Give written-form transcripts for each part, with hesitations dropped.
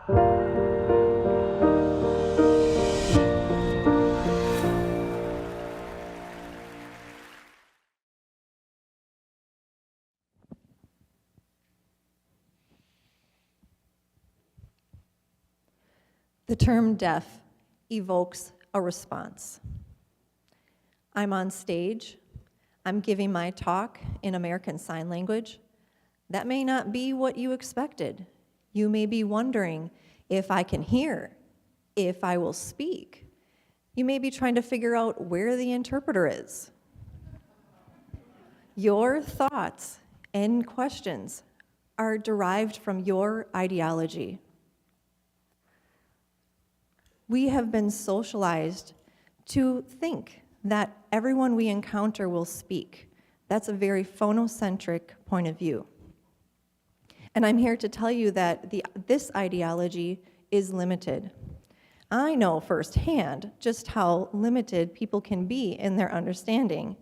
The term deaf evokes a response. I'm on stage, I'm giving my talk in American Sign Language. That may not be what you expected. You may be wondering if I can hear, if I will speak. You may be trying to figure out where the interpreter is. Your thoughts and questions are derived from your ideology. We have been socialized to think that everyone we encounter will speak. That's a very phonocentric point of view. And I'm here to tell you that this ideology is limited. I know firsthand just how limited people can be in their understanding.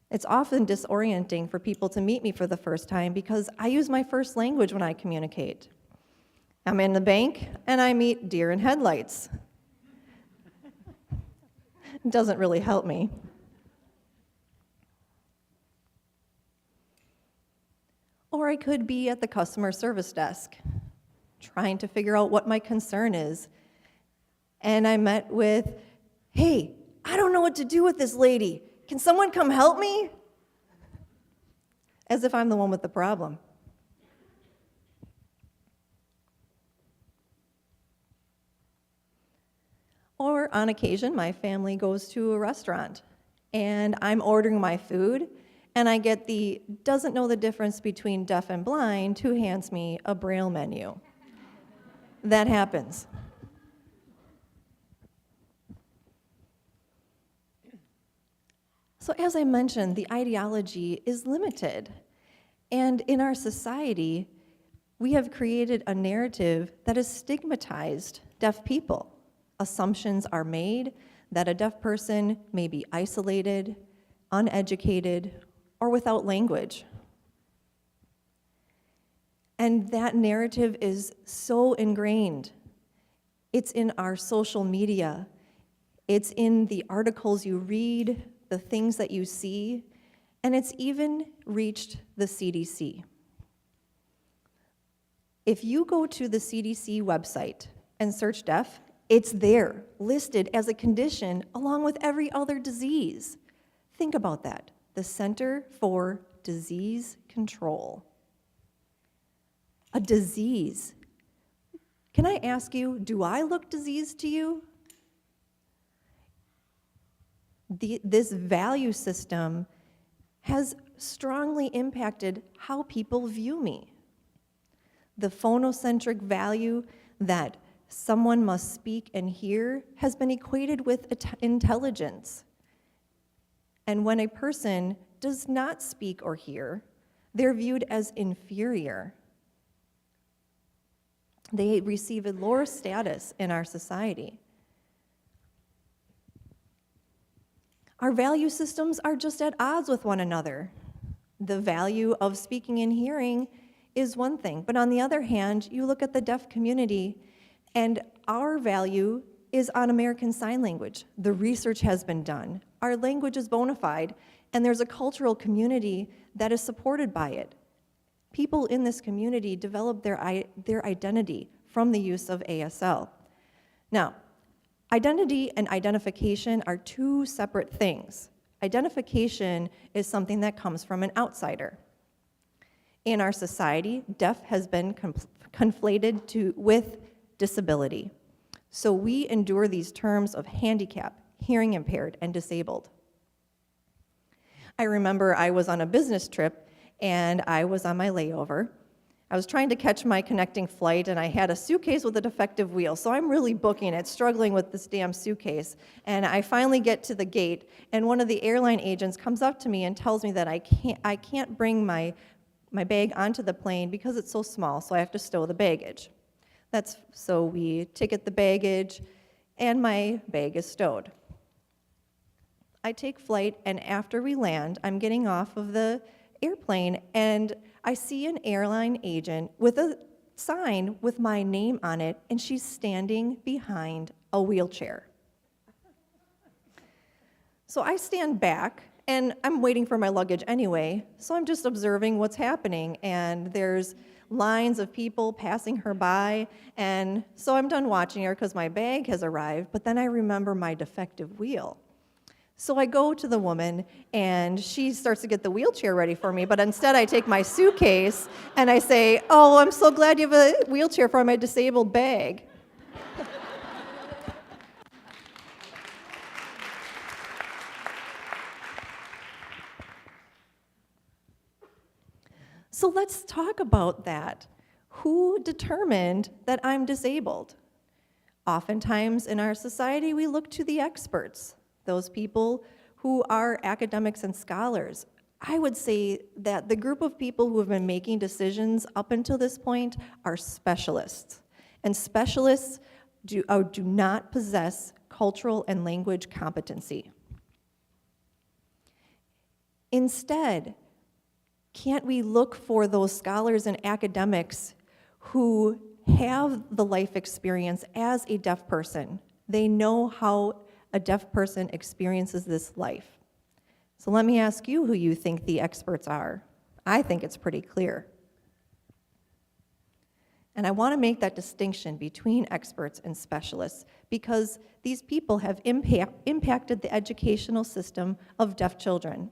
It's often disorienting for people to meet me for the first time because I use my first language when I communicate. I'm in the bank, and I meet deer in headlights. It doesn't really help me. Or I could be at the customer service desk, trying to figure out what my concern is. And I met with, hey, I don't know what to do with this lady. Can someone come help me? As if I'm the one with the problem. Or on occasion, my family goes to a restaurant, and I'm ordering my food, and I get the doesn't know the difference between deaf and blind who hands me a Braille menu. That happens. So as I mentioned, the ideology is limited. And in our society, we have created a narrative that has stigmatized deaf people. Assumptions are made that a deaf person may be isolated, uneducated, or without language. And that narrative is so ingrained. It's in our social media. It's in the articles you read, the things that you see, and it's even reached the CDC. If you go to the CDC website and search deaf, it's there, listed as a condition along with every other disease. Think about that. The Center for Disease Control. A disease. Can I ask you, do I look diseased to you? This value system has strongly impacted how people view me. The phonocentric value that someone must speak and hear has been equated with intelligence. And when a person does not speak or hear, they're viewed as inferior. They receive a lower status in our society. Our value systems are just at odds with one another. The value of speaking and hearing is one thing, but on the other hand, you look at the deaf community, and our value is on American Sign Language. The research has been done. Our language is bona fide, and there's a cultural community that is supported by it. People in this community develop their identity from the use of ASL. Now, identity and identification are two separate things. Identification is something that comes from an outsider. In our society, deaf has been conflated with disability. So we endure these terms of handicap, hearing impaired, and disabled. I remember I was on a business trip and I was on my layover. I was trying to catch my connecting flight and I had a suitcase with a defective wheel, so I'm really booking it, struggling with this damn suitcase. And I finally get to the gate and one of the airline agents comes up to me and tells me that I can't bring my bag onto the plane because it's so small, so I have to stow the baggage. So we ticket the baggage and my bag is stowed. I take flight, and after we land, I'm getting off of the airplane, and I see an airline agent with a sign with my name on it, and she's standing behind a wheelchair. So I stand back, and I'm waiting for my luggage anyway, so I'm just observing what's happening, and there's lines of people passing her by, and so I'm done watching her because my bag has arrived, but then I remember my defective wheel. So I go to the woman, and she starts to get the wheelchair ready for me, but instead I take my suitcase, and I say, "Oh, I'm so glad you have a wheelchair for my disabled bag." So let's talk about that. Who determined that I'm disabled? Oftentimes in our society, we look to the experts, those people who are academics and scholars. I would say that the group of people who have been making decisions up until this point are specialists. And specialists do not possess cultural and language competency. Instead, can't we look for those scholars and academics who have the life experience as a deaf person? They know how a deaf person experiences this life. So let me ask you who you think the experts are. I think it's pretty clear. And I want to make that distinction between experts and specialists because these people have impacted the educational system of deaf children.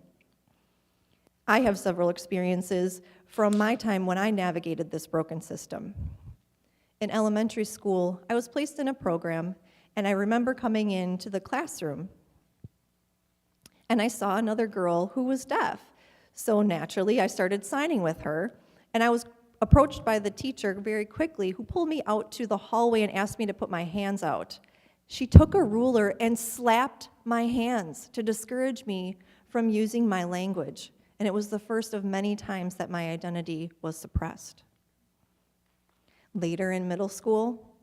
I have several experiences from my time when I navigated this broken system. In elementary school, I was placed in a program, and I remember coming into the classroom, and I saw another girl who was deaf. So naturally, I started signing with her, and I was approached by the teacher very quickly, who pulled me out to the hallway and asked me to put my hands out. She took a ruler and slapped my hands to discourage me from using my language. And it was the first of many times that my identity was suppressed. Later in middle school,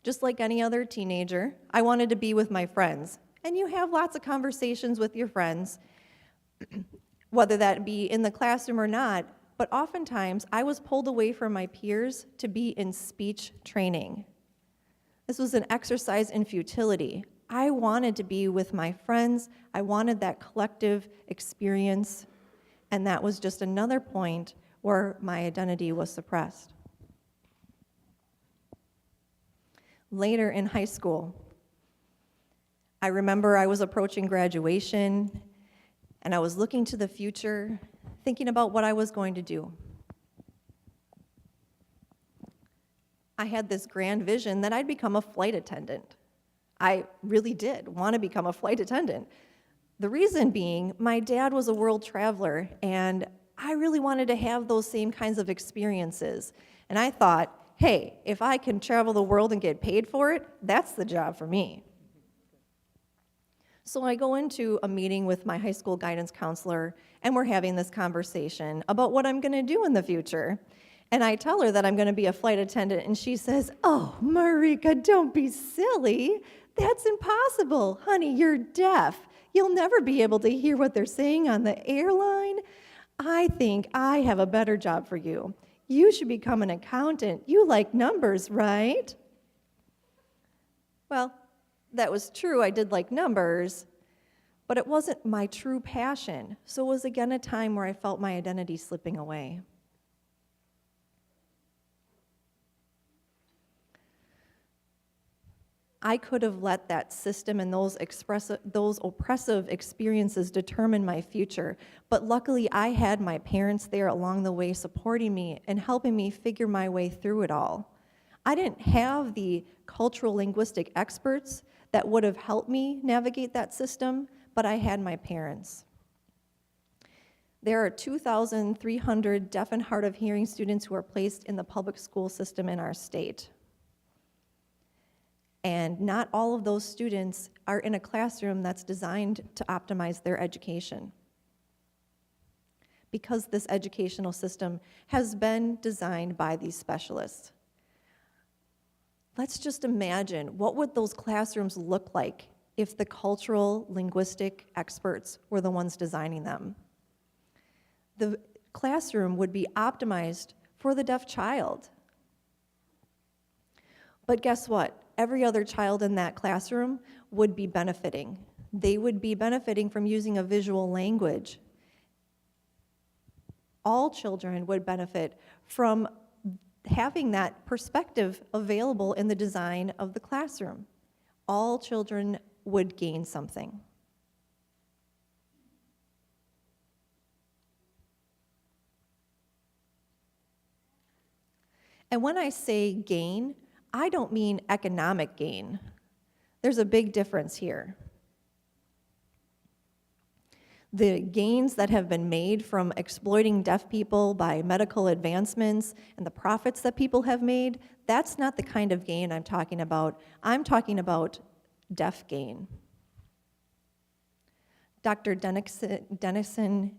just like any other teenager, I wanted to be with my friends. And you have lots of conversations with your friends, whether that be in the classroom or not, but oftentimes I was pulled away from my peers to be in speech training. This was an exercise in futility. I wanted to be with my friends. I wanted that collective experience, and that was just another point where my identity was suppressed. Later in high school, I remember I was approaching graduation, and I was looking to the future, thinking about what I was going to do. I had this grand vision that I'd become a flight attendant. I really did want to become a flight attendant. The reason being, my dad was a world traveler, and I really wanted to have those same kinds of experiences. And I thought, hey, if I can travel the world and get paid for it, that's the job for me. So I go into a meeting with my high school guidance counselor, and we're having this conversation about what I'm going to do in the future. And I tell her that I'm going to be a flight attendant, and she says, "Oh, Marika, don't be silly. That's impossible. Honey, you're deaf. You'll never be able to hear what they're saying on the airline. I think I have a better job for you. You should become an accountant. You like numbers, right?" Well, that was true. I did like numbers, but it wasn't my true passion. So it was again a time where I felt my identity slipping away. I could have let that system and those oppressive experiences determine my future, but luckily I had my parents there along the way supporting me and helping me figure my way through it all. I didn't have the cultural linguistic experts that would have helped me navigate that system, but I had my parents. There are 2,300 deaf and hard of hearing students who are placed in the public school system in our state. And not all of those students are in a classroom that's designed to optimize their education. Because this educational system has been designed by these specialists. Let's just imagine, what would those classrooms look like if the cultural linguistic experts were the ones designing them? The classroom would be optimized for the deaf child. But guess what? Every other child in that classroom would be benefiting. They would be benefiting from using a visual language. All children would benefit from having that perspective available in the design of the classroom. All children would gain something. And when I say gain, I don't mean economic gain. There's a big difference here. The gains that have been made from exploiting deaf people by medical advancements and the profits that people have made, that's not the kind of gain I'm talking about. I'm talking about deaf gain. Dr. Denison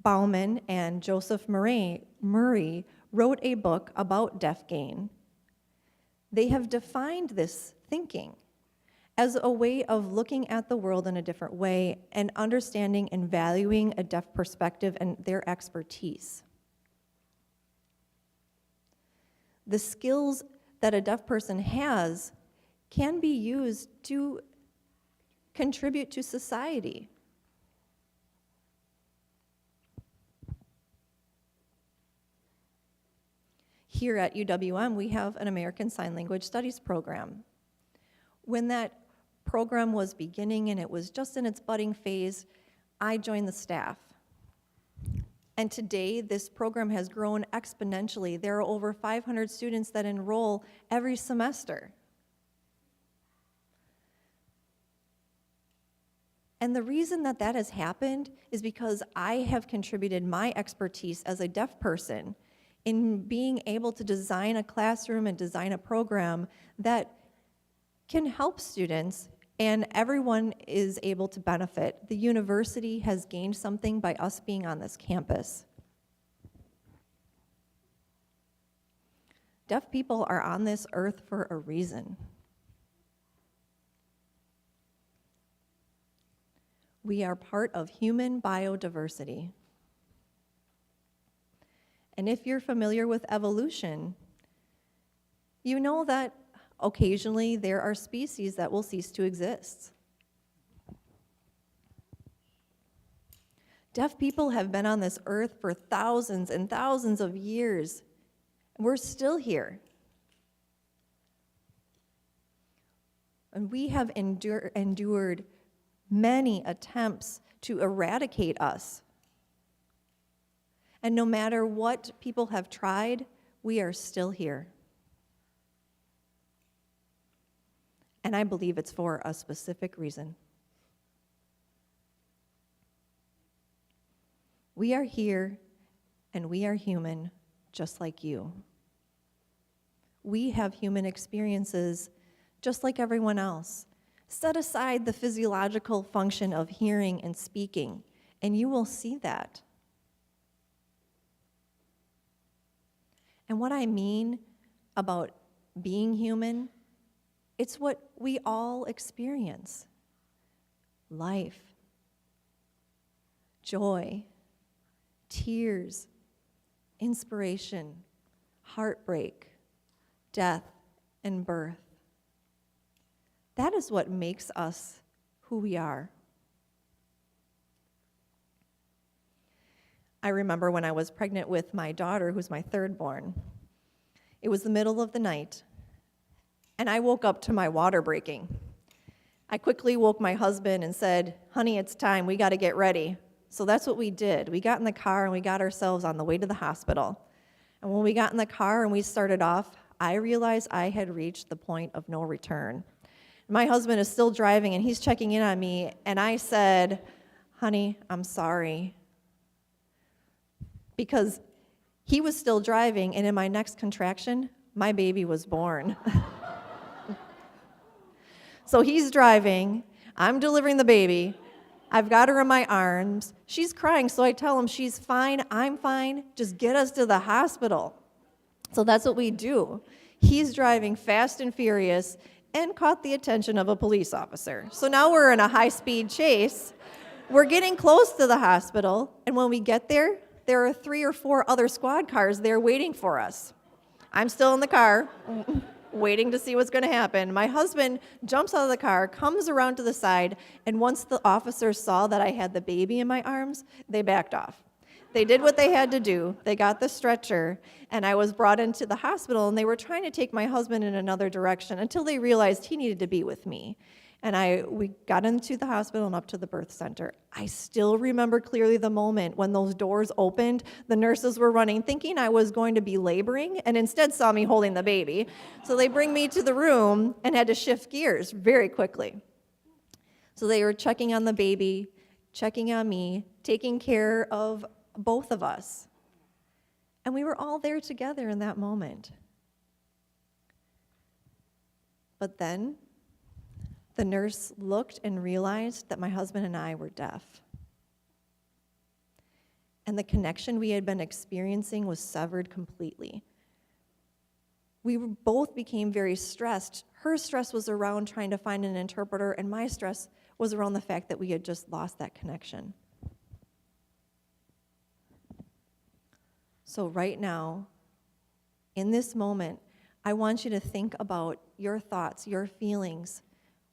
Bauman and Joseph Murray wrote a book about deaf gain. They have defined this thinking as a way of looking at the world in a different way and understanding and valuing a deaf perspective and their expertise. The skills that a deaf person has can be used to contribute to society. Here at UWM, we have an American Sign Language Studies program. When that program was beginning and it was just in its budding phase, I joined the staff. And today, this program has grown exponentially. There are over 500 students that enroll every semester. And the reason that that has happened is because I have contributed my expertise as a deaf person in being able to design a classroom and design a program that can help students, and everyone is able to benefit. The university has gained something by us being on this campus. Deaf people are on this earth for a reason. We are part of human biodiversity. And if you're familiar with evolution, you know that occasionally there are species that will cease to exist. Deaf people have been on this earth for thousands and thousands of years, and we're still here. And we have endured many attempts to eradicate us. And no matter what people have tried, we are still here. And I believe it's for a specific reason. We are here, and we are human, just like you. We have human experiences, just like everyone else. Set aside the physiological function of hearing and speaking, and you will see that. And what I mean about being human, it's what we all experience. Life, joy, tears, inspiration, heartbreak, death, and birth. That is what makes us who we are. I remember when I was pregnant with my daughter, who's my third born. It was the middle of the night, and I woke up to my water breaking. I quickly woke my husband and said, "Honey, it's time, we gotta get ready." So that's what we did. We got in the car and we got ourselves on the way to the hospital. And when we got in the car and we started off, I realized I had reached the point of no return. My husband is still driving and he's checking in on me, and I said, "Honey, I'm sorry." Because he was still driving, and in my next contraction, my baby was born. So he's driving, I'm delivering the baby, I've got her in my arms, she's crying, so I tell him, "She's fine, I'm fine, just get us to the hospital." So that's what we do. He's driving fast and furious and caught the attention of a police officer. So now we're in a high-speed chase. We're getting close to the hospital, and when we get there are 3 or 4 other squad cars there waiting for us. I'm still in the car, waiting to see what's going to happen. My husband jumps out of the car, comes around to the side, and once the officers saw that I had the baby in my arms, they backed off. They did what they had to do. They got the stretcher, and I was brought into the hospital, and they were trying to take my husband in another direction until they realized he needed to be with me. And we got into the hospital and up to the birth center. I still remember clearly the moment when those doors opened. The nurses were running, thinking I was going to be laboring, and instead saw me holding the baby. So they bring me to the room and had to shift gears very quickly. So they were checking on the baby, checking on me, taking care of both of us. And we were all there together in that moment. But then the nurse looked and realized that my husband and I were deaf. And the connection we had been experiencing was severed completely. We both became very stressed. Her stress was around trying to find an interpreter, and my stress was around the fact that we had just lost that connection. So right now, in this moment, I want you to think about your thoughts, your feelings.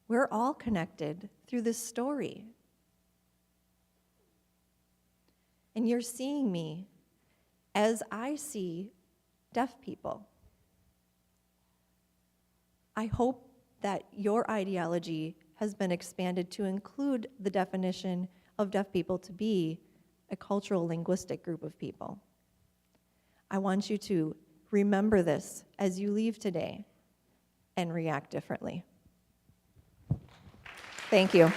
We're all connected through this story. And you're seeing me as I see deaf people. I hope that your ideology has been expanded to include the definition of deaf people to be a cultural linguistic group of people. I want you to remember this as you leave today and react differently. Thank you.